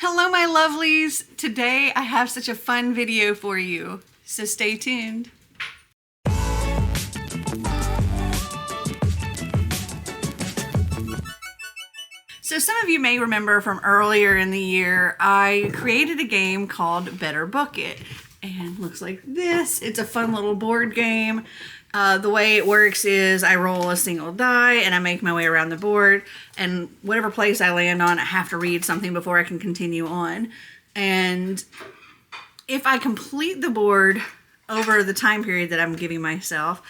Hello, my lovelies. Today I have such a fun video for you, so stay tuned. So some of you may remember from earlier in the year, I created a game called Better Book It. And looks like this. It's a fun little board game. The way it works is I roll a single die and I make my way around the board, and whatever place I land on, I have to read something before I can continue on. And if I complete the board over the time period that I'm giving myself,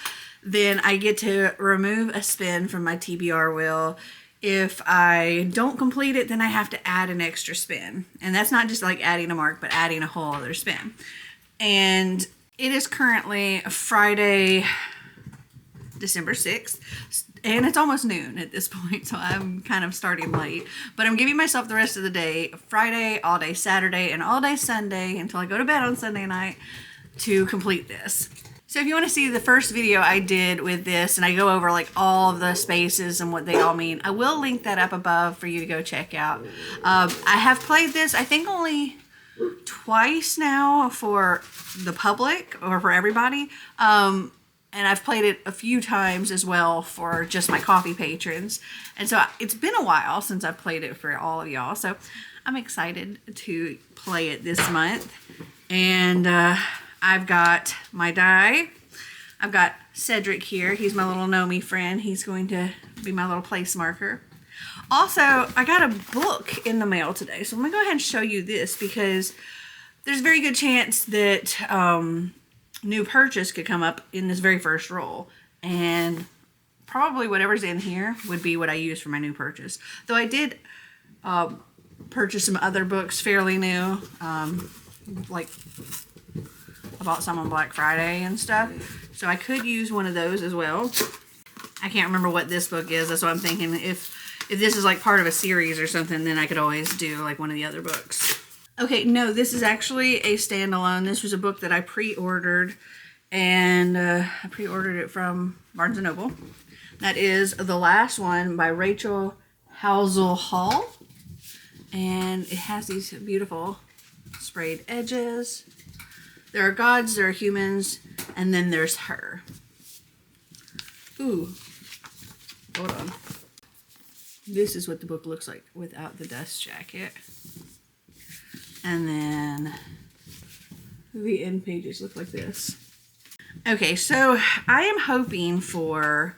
then I get to remove a spin from my TBR wheel. If I don't complete it, then I have to add an extra spin. And that's not just like adding a mark, but adding a whole other spin. And it is currently Friday, December 6th, and it's almost noon at this point, so I'm kind of starting late. But I'm giving myself the rest of the day, Friday, all day Saturday, and all day Sunday until I go to bed on Sunday night to complete this. So if you want to see the first video I did with this, and I go over like all of the spaces and what they all mean, I will link that up above for you to go check out. I have played this, I think only twice now for the public or for everybody. And I've played it a few times as well for just my coffee patrons. And so it's been a while since I've played it for all of y'all. So I'm excited to play it this month. And I've got my die. I've got Cedric here. He's my little Nomi friend. He's going to be my little place marker. Also, I got a book in the mail today. So I'm going to go ahead and show you this because there's a very good chance that new purchase could come up in this very first roll, and probably whatever's in here would be what I use for my new purchase. Though I did purchase some other books fairly new, like I bought some on Black Friday and stuff, so I could use one of those as well. I can't remember what this book is. That's what I'm thinking. If this is like part of a series or something, then I could always do like one of the other books. Okay, no, this is actually a standalone. This was a book that I pre-ordered, and I pre-ordered it from Barnes & Noble. That is The Last One by Rachel Housel Hall, and it has these beautiful sprayed edges. There are gods, there are humans, and then there's her. Ooh, hold on. This is what the book looks like without the dust jacket. And then the end pages look like this. Okay, so I am hoping for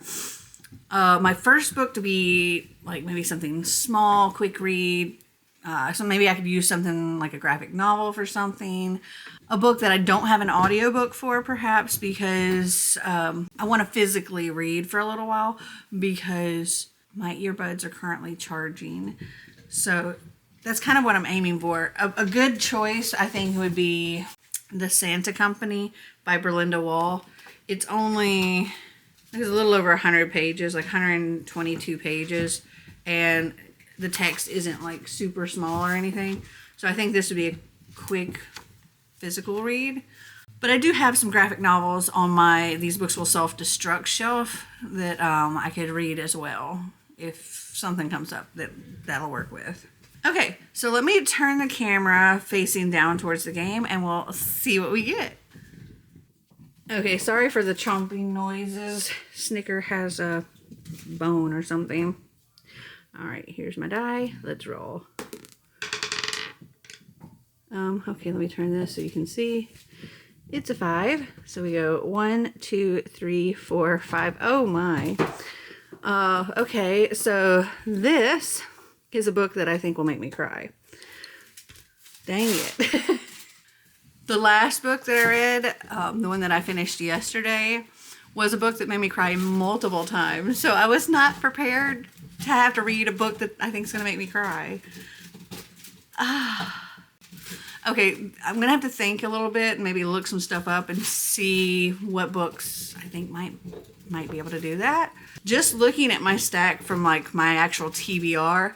my first book to be like maybe something small, quick read. So maybe I could use something like a graphic novel for something. A book that I don't have an audiobook for, perhaps, because I want to physically read for a little while because my earbuds are currently charging. So that's kind of what I'm aiming for. A good choice, I think, would be The Santa Company by Berlinda Wall. It's a little over 100 pages, like 122 pages, and the text isn't like super small or anything. So I think this would be a quick physical read. But I do have some graphic novels on my These Books Will Self-Destruct shelf that I could read as well if something comes up that'll work with. Okay, so let me turn the camera facing down towards the game and we'll see what we get. Okay, sorry for the chomping noises. Snicker has a bone or something. Alright, here's my die. Let's roll. Okay, let me turn this so you can see. It's a 5. So we go 1, 2, 3, 4, 5. Oh my. Okay, so this is a book that I think will make me cry. Dang it. The last book that I read, the one that I finished yesterday, was a book that made me cry multiple times. So I was not prepared to have to read a book that I think is going to make me cry. Okay, I'm going to have to think a little bit and maybe look some stuff up and see what books I think might be able to do that. Just looking at my stack from like my actual TBR,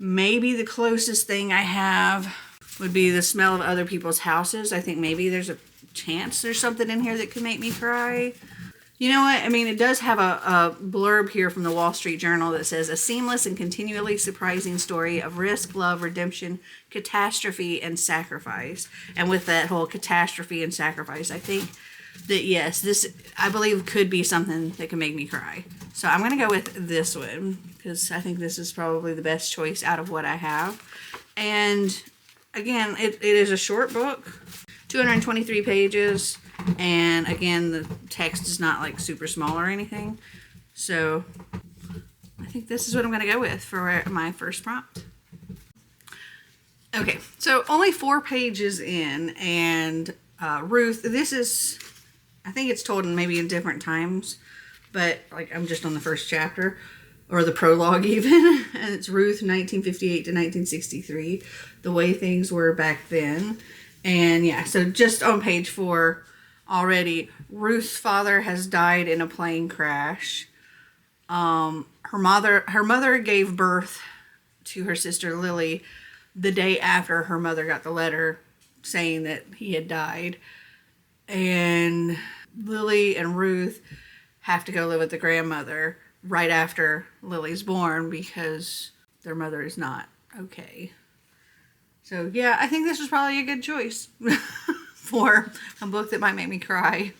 maybe the closest thing I have would be The Smell of Other People's Houses. I think maybe there's a chance there's something in here that could make me cry. You know what? I mean, it does have a blurb here from the Wall Street Journal that says, a seamless and continually surprising story of risk, love, redemption, catastrophe, and sacrifice. And with that whole catastrophe and sacrifice, I think that, yes, this, I believe, could be something that can make me cry. So I'm going to go with this one, because I think this is probably the best choice out of what I have. And again, it is a short book, 223 pages. And again, the text is not like super small or anything. So I think this is what I'm going to go with for my first prompt. Okay, so only 4 pages in, and Ruth, this is, I think it's told in maybe in different times, but like I'm just on the first chapter, or the prologue even, and it's Ruth 1958 to 1963, the way things were back then. And yeah, so just on page 4, already, Ruth's father has died in a plane crash. Her mother gave birth to her sister Lily the day after her mother got the letter saying that he had died. And Lily and Ruth have to go live with the grandmother right after Lily's born because their mother is not okay. So yeah, I think this was probably a good choice for a book that might make me cry.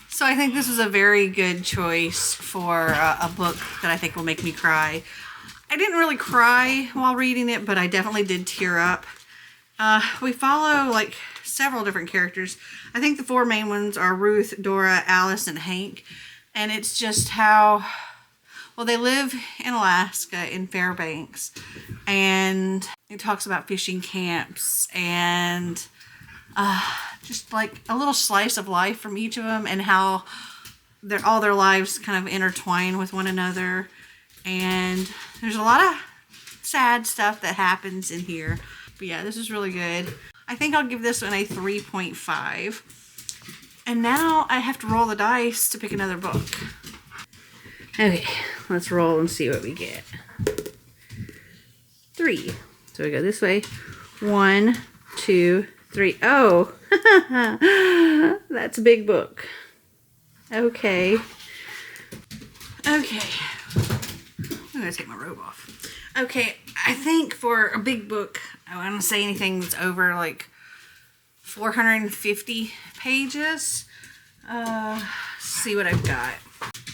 So I think this is a very good choice for a book that I think will make me cry. I didn't really cry while reading it, but I definitely did tear up. We follow like several different characters. I think the 4 main ones are Ruth, Dora, Alice, and Hank. And it's just how, well, they live in Alaska in Fairbanks. And it talks about fishing camps and just like a little slice of life from each of them, and how all their lives kind of intertwine with one another. And there's a lot of sad stuff that happens in here. But yeah, this is really good. I think I'll give this one a 3.5. And now I have to roll the dice to pick another book. Okay, let's roll and see what we get. 3. So we go this way. 1, 2, 3. Oh, that's a big book. Okay. Okay. I'm going to take my robe off. Okay, I think for a big book, I want to say anything that's over like 450 pages. See what I've got.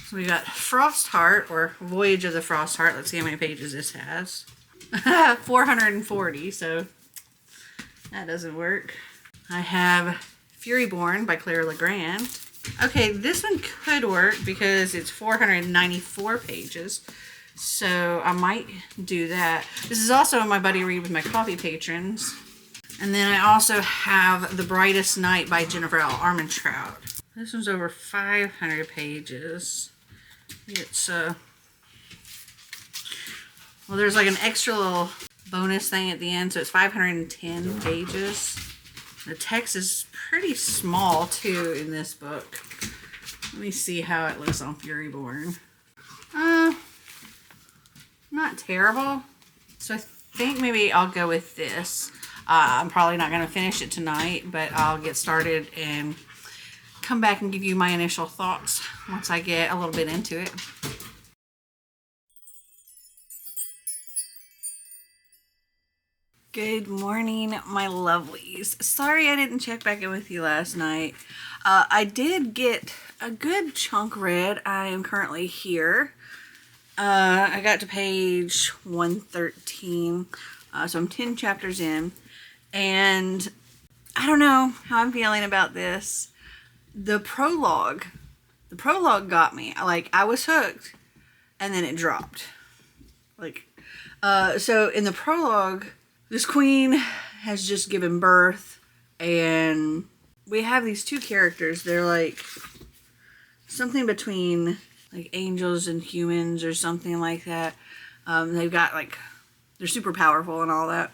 So we got Frost Heart, or Voyage of the Frost Heart. Let's see how many pages this has. 440, so that doesn't work. I have Furyborn by Claire Legrand. Okay, this one could work because it's 494 pages. So I might do that. This is also my Buddy Read with my coffee patrons. And then I also have The Brightest Night by Jennifer L. Armentrout. This one's over 500 pages. It's, well, there's like an extra little bonus thing at the end, so it's 510 pages. The text is pretty small, too, in this book. Let me see how it looks on Furyborn. Not terrible. So I think maybe I'll go with this. I'm probably not going to finish it tonight, but I'll get started and come back and give you my initial thoughts once I get a little bit into it. Good morning, my lovelies. Sorry I didn't check back in with you last night. I did get a good chunk read. I am currently here. I got to page 113, so I'm 10 chapters in, and I don't know how I'm feeling about this. The prologue got me. Like, I was hooked, and then it dropped. Like, so in the prologue, this queen has just given birth, and we have these 2 characters. They're like something between like angels and humans or something like that. They've got like, they're super powerful and all that.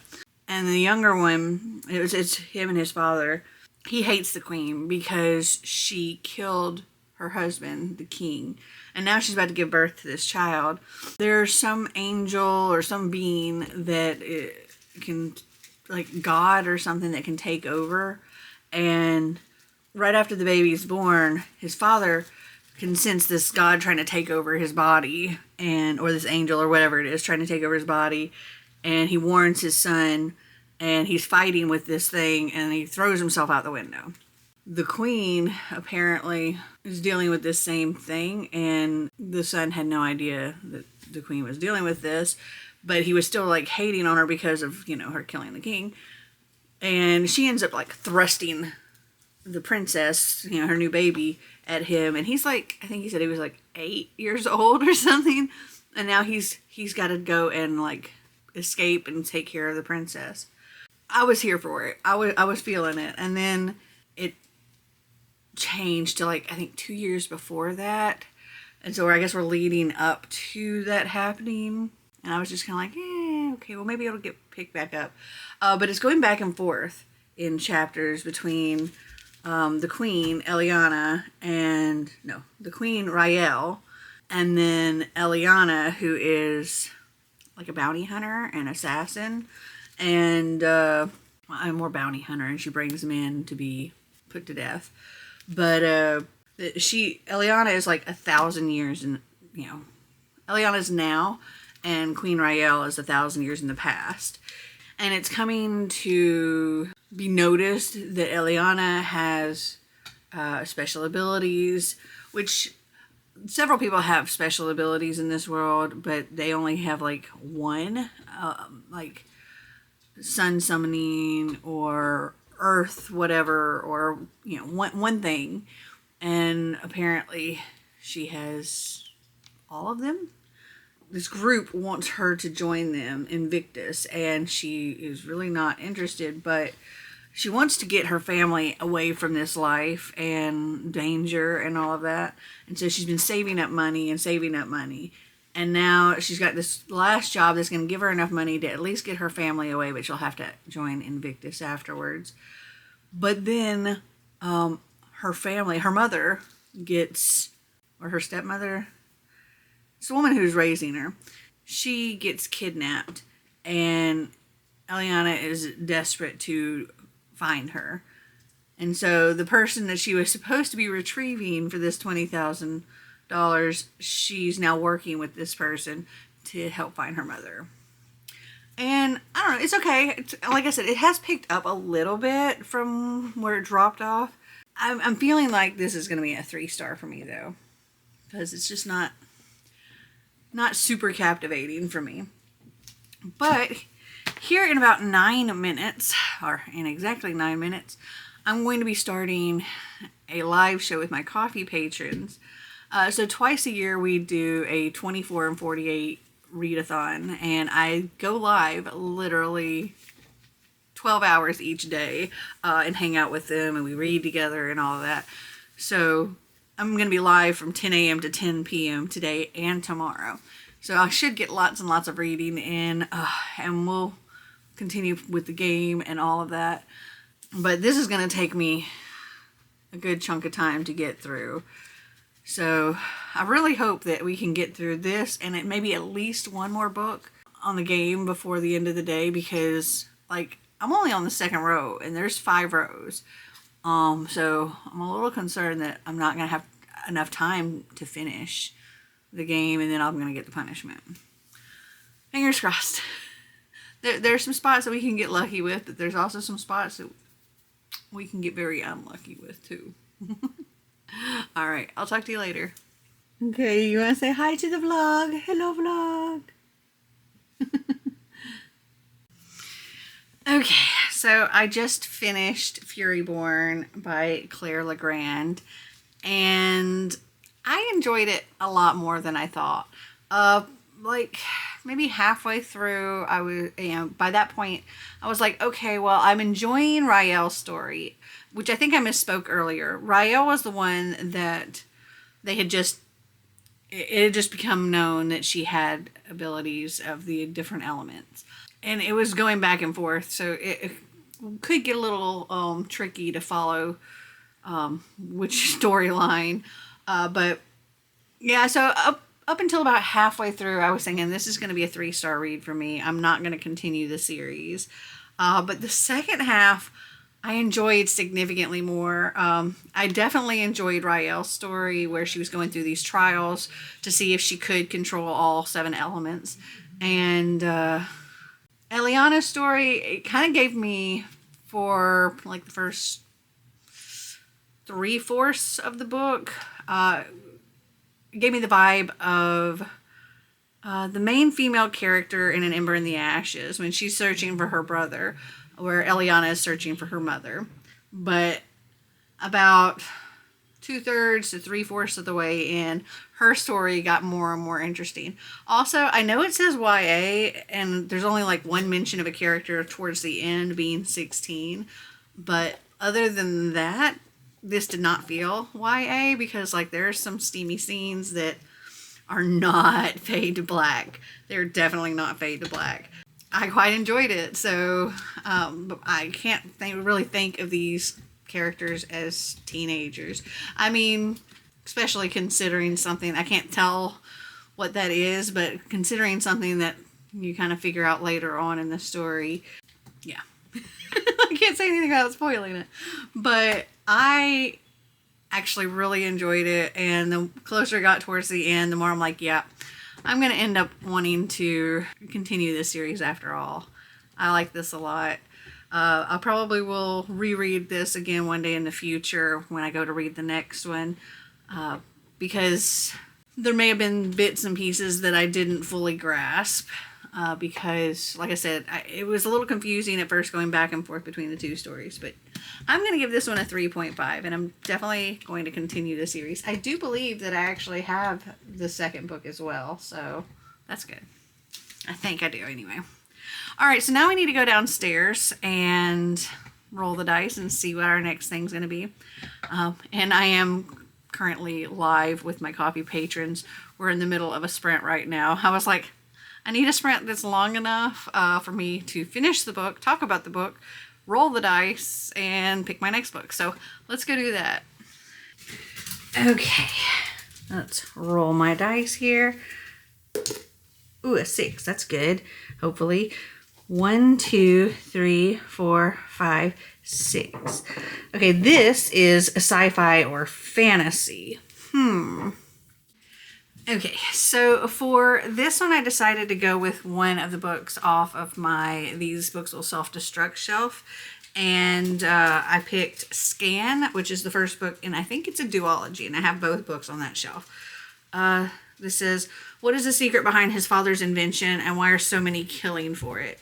And the younger one, it's him and his father. He hates the queen because she killed her husband, the king. And now she's about to give birth to this child. There's some angel or some being that can like God or something that can take over. And right after the baby's born, his father can sense this God trying to take over his body, and or this angel or whatever it is trying to take over his body, and he warns his son, and he's fighting with this thing, and he throws himself out the window. The queen apparently is dealing with this same thing, and the son had no idea that the queen was dealing with this, but he was still like hating on her because of, you know, her killing the king. And she ends up like thrusting the princess, you know, her new baby, at him, and he's like, I think he said he was like 8 years old or something, and now he's got to go and like escape and take care of the princess. I was here for it. I was feeling it, and then it changed to like I think 2 years before that, and so I guess we're leading up to that happening, and I was just kind of like, okay, well maybe it'll get picked back up, but it's going back and forth in chapters between the queen, Eliana, the queen, Rael, and then Eliana, who is like a bounty hunter and assassin, and a more bounty hunter, and she brings them in to be put to death. But Eliana is like 1,000 years in, you know, Eliana's now, and Queen Rael is 1,000 years in the past. And it's coming to be noticed that Eliana has special abilities, which several people have special abilities in this world, but they only have like one, like sun summoning or earth whatever, or, you know, one thing. And apparently she has all of them. This group wants her to join them, Invictus, and she is really not interested, but she wants to get her family away from this life and danger and all of that. And so she's been saving up money. And now she's got this last job that's going to give her enough money to at least get her family away, but she'll have to join Invictus afterwards. But then her family, her mother gets, or her stepmother, it's the woman who's raising her, she gets kidnapped, and Eliana is desperate to find her. And so the person that she was supposed to be retrieving for this $20,000, she's now working with this person to help find her mother. And I don't know, it's okay. Like I said, it has picked up a little bit from where it dropped off. I'm feeling like this is going to be a 3-star for me, though, because it's just not super captivating for me. But here in about 9 minutes, or in exactly 9 minutes, I'm going to be starting a live show with my coffee patrons. So twice a year we do a 24 and 48 readathon, and I go live literally 12 hours each day and hang out with them, and we read together and all of that. So I'm going to be live from 10 a.m. to 10 p.m. today and tomorrow. So I should get lots and lots of reading in, and we'll continue with the game and all of that. But this is going to take me a good chunk of time to get through. So I really hope that we can get through this and it maybe at least one more book on the game before the end of the day, because like I'm only on the second row and there's 5 rows. So I'm a little concerned that I'm not going to have enough time to finish the game, and then I'm going to get the punishment. Fingers crossed. There's some spots that we can get lucky with, but there's also some spots that we can get very unlucky with too. All right, I'll talk to you later. Okay, you want to say hi to the vlog? Hello, vlog. Okay, so I just finished Furyborn by Claire Legrand, and I enjoyed it a lot more than I thought. Like maybe halfway through, I was, by that point, I was like, okay, well, I'm enjoying Rael's story, which I think I misspoke earlier. Rael was the one that they had just, it had just become known that she had abilities of the different elements. And it was going back and forth, so it could get a little tricky to follow which storyline. But yeah, so up until about halfway through, I was thinking this is going to be a 3-star read for me. I'm not going to continue the series. But the second half, I enjoyed significantly more. I definitely enjoyed Rael's story where she was going through these trials to see if she could control all 7 elements. And Eliana's story, it kind of gave me, for like the first 3/4 of the book, it gave me the vibe of the main female character in An Ember in the Ashes when she's searching for her brother, where Eliana is searching for her mother. But about 2/3 to 3/4 of the way in, her story got more and more interesting. Also, I know it says YA, and there's only like one mention of a character towards the end being 16. But other than that, this did not feel YA, because like there's some steamy scenes that are not fade to black. They're definitely not fade to black. I quite enjoyed it, so but I can't really think of these characters as teenagers. I mean, especially considering something, I can't tell what that is, but considering something that you kind of figure out later on in the story, yeah. I can't say anything without spoiling it. But I actually really enjoyed it, and the closer it got towards the end, the more I'm like, yeah, I'm going to end up wanting to continue this series after all. I like this a lot. I probably will reread this again one day in the future when I go to read the next one, because there may have been bits and pieces that I didn't fully grasp, because, like I said, it was a little confusing at first going back and forth between the two stories, but I'm going to give this one a 3.5, and I'm definitely going to continue the series. I do believe that I actually have the second book as well, so that's good. I think I do anyway. All right, so now we need to go downstairs and roll the dice and see what our next thing's going to be. And I am currently live with my coffee patrons. We're in the middle of a sprint right now. I was like, I need a sprint that's long enough for me to finish the book, talk about the book, roll the dice, and pick my next book. So let's go do that. Okay, let's roll my dice here. Ooh, a 6. That's good. Hopefully. 1, 2, 3, 4, 5, 6. Okay, this is a sci-fi or fantasy. Okay, so for this one, I decided to go with one of the books off of my These Books Will Self-Destruct shelf. And I picked Scan, which is the first book, and I think it's a duology, and I have both books on that shelf. This says, what is the secret behind his father's invention, and why are so many killing for it?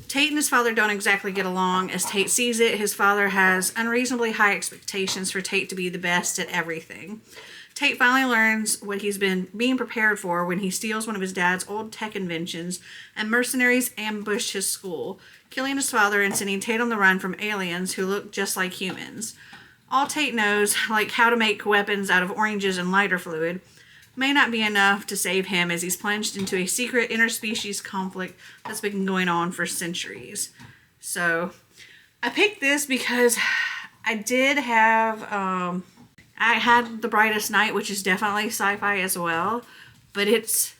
Tate and his father don't exactly get along. As Tate sees it, his father has unreasonably high expectations for Tate to be the best at everything. Tate finally learns what he's been being prepared for when he steals one of his dad's old tech inventions, and mercenaries ambush his school, killing his father and sending Tate on the run from aliens who look just like humans. All Tate knows, like how to make weapons out of oranges and lighter fluid, may not be enough to save him as he's plunged into a secret interspecies conflict that's been going on for centuries. So I picked this because I did have, I had The Brightest Night, which is definitely sci-fi as well, but it's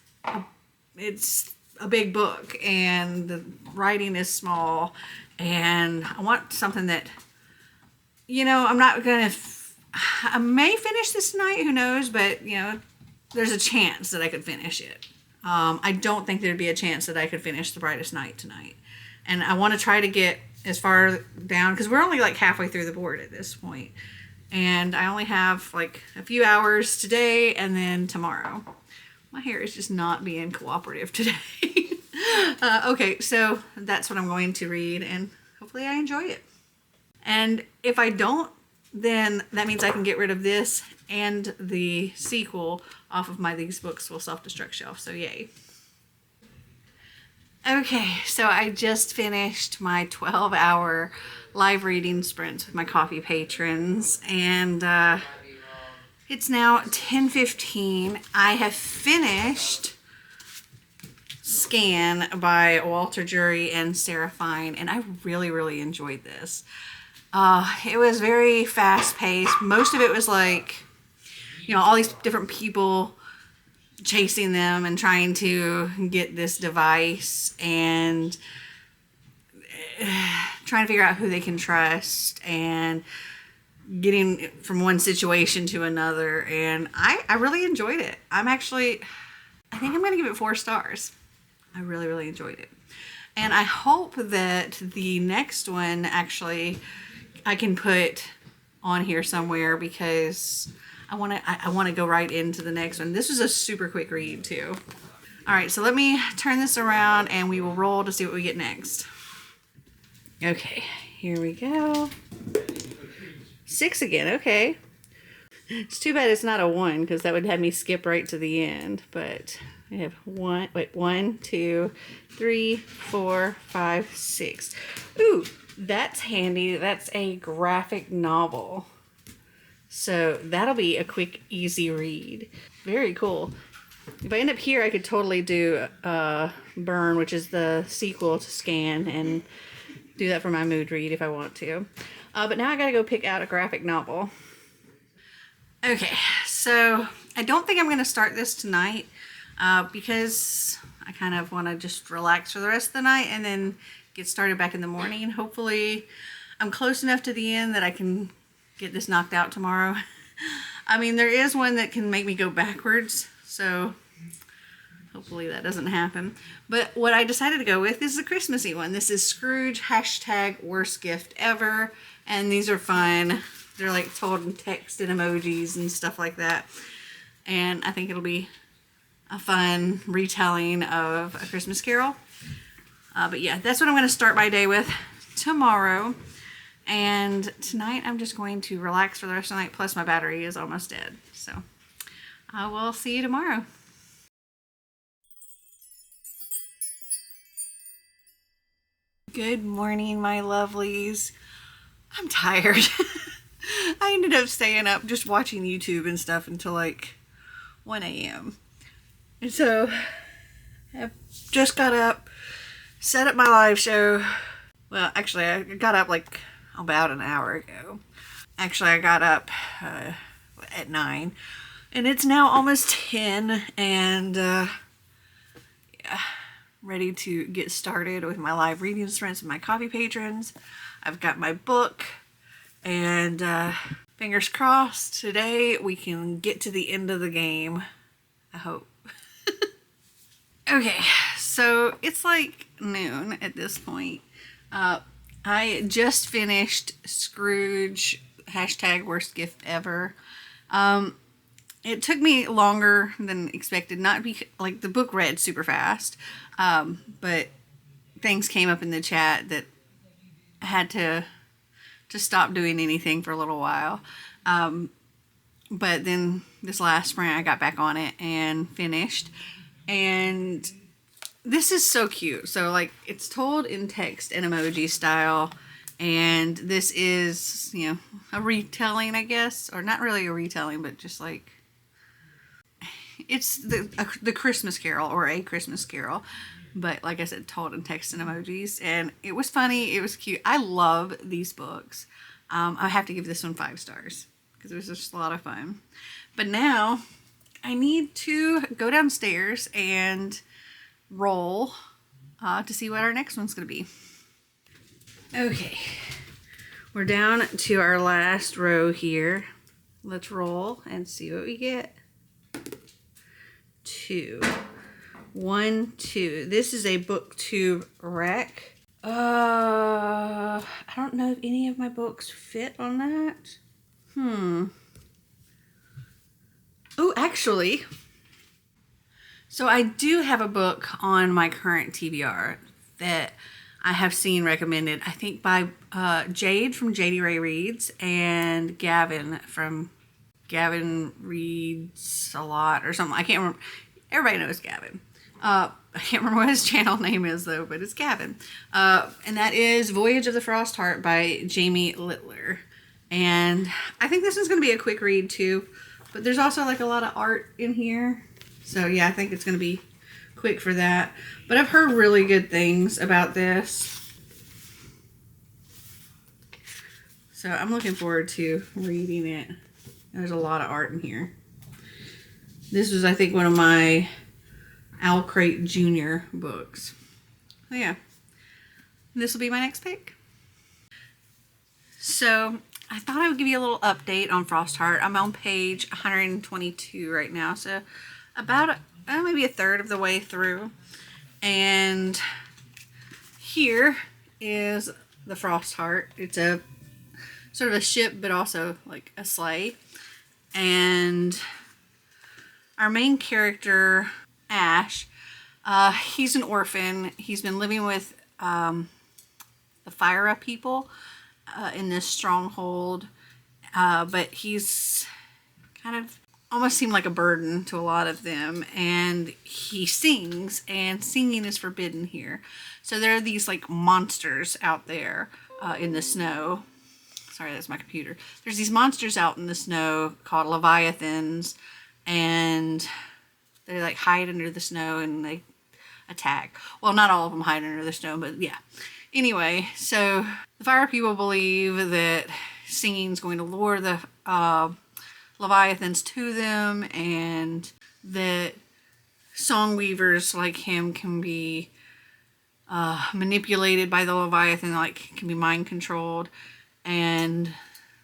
a big book and the writing is small, and I want something that, you know, I'm not going to, I may finish this tonight, who knows, but, you know, there's a chance that I could finish it. I don't think there'd be a chance that I could finish The Brightest Night tonight. And I want to try to get as far down, because we're only like halfway through the board at this point. And I only have like a few hours today and then tomorrow. My hair is just not being cooperative today. Okay, so that's what I'm going to read, and hopefully I enjoy it. And if I don't, then that means I can get rid of this and the sequel off of my These Books Will Self-Destruct shelf, so yay. Okay, so I just finished my 12-hour live reading sprints with my coffee patrons, and it's now 10:15. I have finished Scan by Walter Jury and Sarah Fine, and I really, really enjoyed this. It was very fast-paced. Most of it was like, you know, all these different people chasing them and trying to get this device, and trying to figure out who they can trust and getting from one situation to another. And I really enjoyed it. I think I'm going to give it 4 stars. I really, really enjoyed it. And I hope that the next one actually I can put on here somewhere, because I want to go right into the next one. This was a super quick read too. All right, so let me turn this around and we will roll to see what we get next. Okay, here we go. 6 again, okay. It's too bad it's not a 1, because that would have me skip right to the end. But we have 1, 2, 3, 4, 5, 6. Ooh, that's handy. That's a graphic novel. So that'll be a quick, easy read. Very cool. If I end up here, I could totally do Burn, which is the sequel to Scan, and do that for my mood read if I want to. But now I gotta go pick out a graphic novel. Okay, so I don't think I'm gonna start this tonight because I kind of want to just relax for the rest of the night and then get started back in the morning. Hopefully I'm close enough to the end that I can get this knocked out tomorrow. I mean, there is one that can make me go backwards, so hopefully that doesn't happen. But what I decided to go with is a Christmassy one. This is Scrooge, #worst gift ever. And these are fun. They're like told in text and emojis and stuff like that. And I think it'll be a fun retelling of A Christmas Carol. But yeah, that's what I'm going to start my day with tomorrow. And tonight I'm just going to relax for the rest of the night. Plus my battery is almost dead. So I will see you tomorrow. Good morning, my lovelies. I'm tired. I ended up staying up just watching YouTube and stuff until like 1 a.m. And so I just got up, set up my live show. Well, actually, I got up like about an hour ago. Actually, I got up at 9. And it's now almost 10. And yeah, ready to get started with my live reading sprints with my coffee patrons. I've got my book, and fingers crossed today we can get to the end of the game. I hope. Okay, so it's like noon at this point. I just finished Scrooge, #worst gift ever. It took me longer than expected, not be like the book read super fast, but things came up in the chat that I had to stop doing anything for a little while. But then this last sprint, I got back on it and finished. And this is so cute. So like it's told in text and emoji style. And this is, you know, a retelling, I guess, or not really a retelling, but just like it's the Christmas Carol, or A Christmas Carol. But like I said, told in text and emojis. And it was funny. It was cute. I love these books. I have to give this one 5 stars because it was just a lot of fun. But now I need to go downstairs and roll to see what our next one's going to be. Okay. We're down to our last row here. Let's roll and see what we get. 2. 1, 2. This is a BookTube rec. I don't know if any of my books fit on that. Oh, actually. So I do have a book on my current TBR that I have seen recommended, I think by Jade from JD Ray Reads and Gavin from Gavin Reads a Lot or something. I can't remember. Everybody knows Gavin. I can't remember what his channel name is though, but it's Gavin. And that is Voyage of the Frost Heart by Jamie Littler. And I think this one's going to be a quick read too, but there's also like a lot of art in here. So yeah, I think it's going to be quick for that. But I've heard really good things about this. So I'm looking forward to reading it. There's a lot of art in here. This was, I think, one of my Owl Crate Jr. books. Oh yeah. this will be my next pick. So I thought I would give you a little update on Frostheart. I'm on page 122 right now, so about maybe a third of the way through. And here is the Frostheart. It's a sort of a ship, but also like a sleigh. And our main character, Ash, he's an orphan. He's been living with the Fire Up people in this stronghold, but he's kind of almost seemed like a burden to a lot of them, and he sings, and singing is forbidden here. So there are these like monsters out there in the snow. Sorry, that's my computer. There's these monsters out in the snow called Leviathans, and they like hide under the snow and they attack. Well, not all of them hide under the snow, but yeah. Anyway, so the Fire people believe that singing is going to lure the Leviathans to them, and that song weavers like him can be manipulated by the Leviathan, like can be mind controlled, and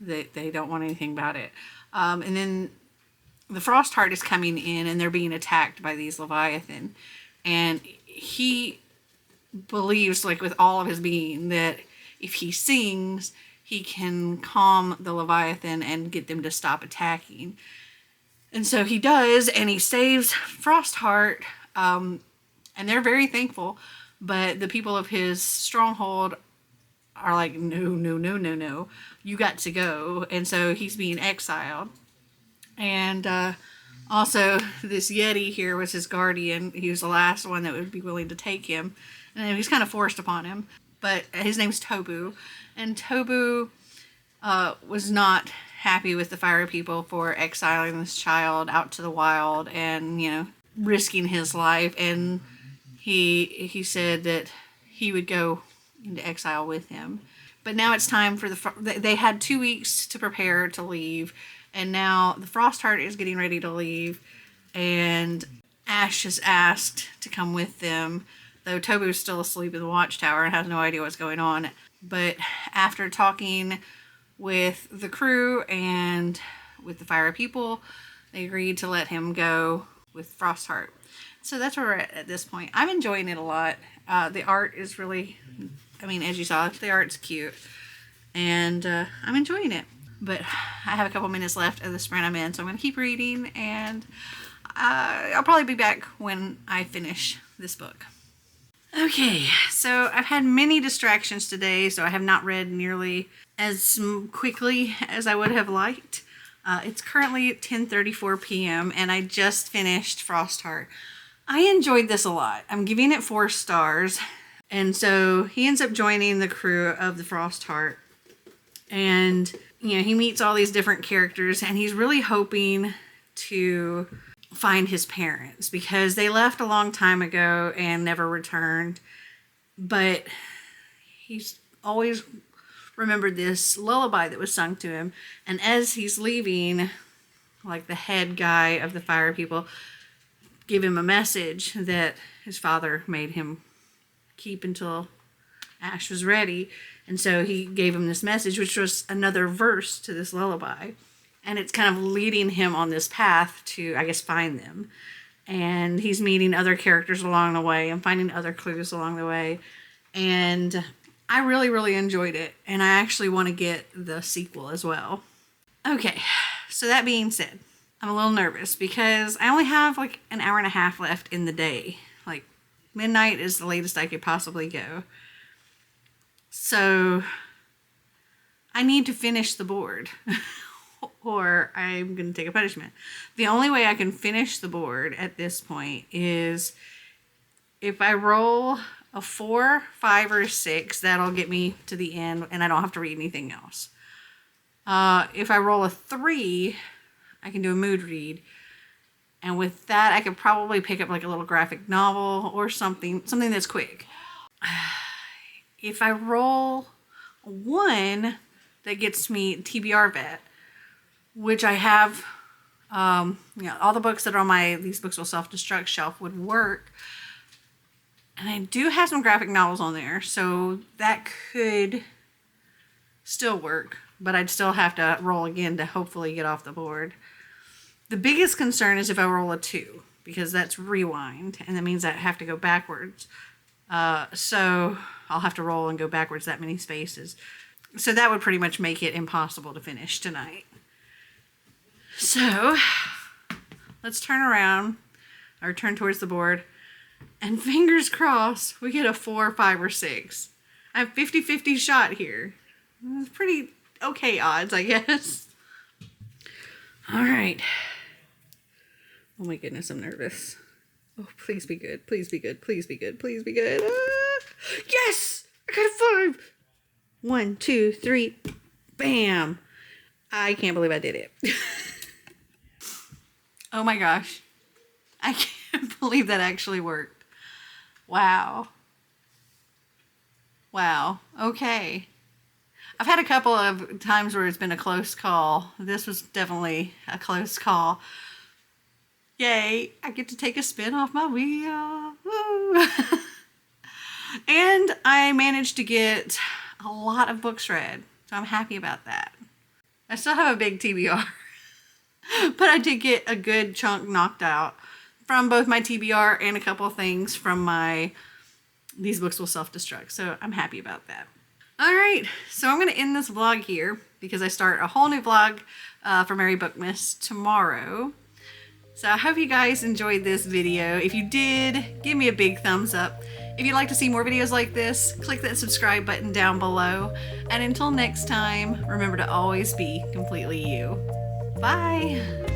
that they don't want anything about it. And then the Frostheart is coming in, and they're being attacked by these Leviathan, and he believes, like with all of his being, that if he sings, he can calm the Leviathan and get them to stop attacking. And so he does, and he saves Frostheart, and they're very thankful. But the people of his stronghold are like, no, you got to go. And so he's being exiled. And also, this Yeti here was his guardian. He was the last one that would be willing to take him. And he's kind of forced upon him. But his name's Tobu. And Tobu was not happy with the Fire people for exiling this child out to the wild and, you know, risking his life. And he said that he would go into exile with him. But now it's time for they had 2 weeks to prepare to leave. And now the Frostheart is getting ready to leave. And Ash is asked to come with them, though Tobu's still asleep in the watchtower and has no idea what's going on. But after talking with the crew and with the Fire people, they agreed to let him go with Frostheart. So that's where we're at this point. I'm enjoying it a lot. The art is really, I mean, as you saw, the art's cute. And I'm enjoying it. But I have a couple minutes left of the sprint I'm in, so I'm going to keep reading. And I'll probably be back when I finish this book. Okay, so I've had many distractions today, so I have not read nearly as quickly as I would have liked. It's currently 10:34 p.m. and I just finished Frostheart. I enjoyed this a lot. I'm giving it 4 stars. And so he ends up joining the crew of the Frostheart. And, you know, he meets all these different characters, and he's really hoping to find his parents because they left a long time ago and never returned. But he's always remembered this lullaby that was sung to him. And as he's leaving, like the head guy of the Fire people gave him a message that his father made him keep until Ash was ready. And so he gave him this message, which was another verse to this lullaby. And it's kind of leading him on this path to, I guess, find them. And he's meeting other characters along the way and finding other clues along the way. And I really, really enjoyed it. And I actually want to get the sequel as well. Okay, so that being said, I'm a little nervous because I only have like an hour and a half left in the day. Like midnight is the latest I could possibly go. So I need to finish the board or I'm going to take a punishment. The only way I can finish the board at this point is if I roll a 4, 5, or 6, that'll get me to the end and I don't have to read anything else. If I roll a 3, I can do a mood read. And with that, I could probably pick up like a little graphic novel or something that's quick. If I roll a 1, that gets me TBR vet, which I have, all the books that are on my These Books Will Self-Destruct shelf would work. And I do have some graphic novels on there, so that could still work, but I'd still have to roll again to hopefully get off the board. The biggest concern is if I roll a 2, because that's rewind, and that means I have to go backwards. So I'll have to roll and go backwards that many spaces. So that would pretty much make it impossible to finish tonight. So let's turn around, or turn towards the board, and fingers crossed we get a 4, 5, or 6. I have 50-50 shot here. It's pretty okay odds, I guess. All right. Oh my goodness, I'm nervous. Oh, please be good. Please be good. Please be good. Please be good. Yes! I got a 5. 1, 2, 3. Bam! I can't believe I did it. Oh my gosh. I can't believe that actually worked. Wow. Wow. Okay. I've had a couple of times where it's been a close call. This was definitely a close call. Yay, I get to take a spin off my wheel. Woo. And I managed to get a lot of books read, so I'm happy about that. I still have a big TBR, but I did get a good chunk knocked out from both my TBR and a couple of things from my These Books Will Self-Destruct, so I'm happy about that. All right, so I'm going to end this vlog here because I start a whole new vlog for Merry Bookmas tomorrow. So I hope you guys enjoyed this video. If you did, give me a big thumbs up. If you'd like to see more videos like this, click that subscribe button down below. And until next time, remember to always be completely you. Bye!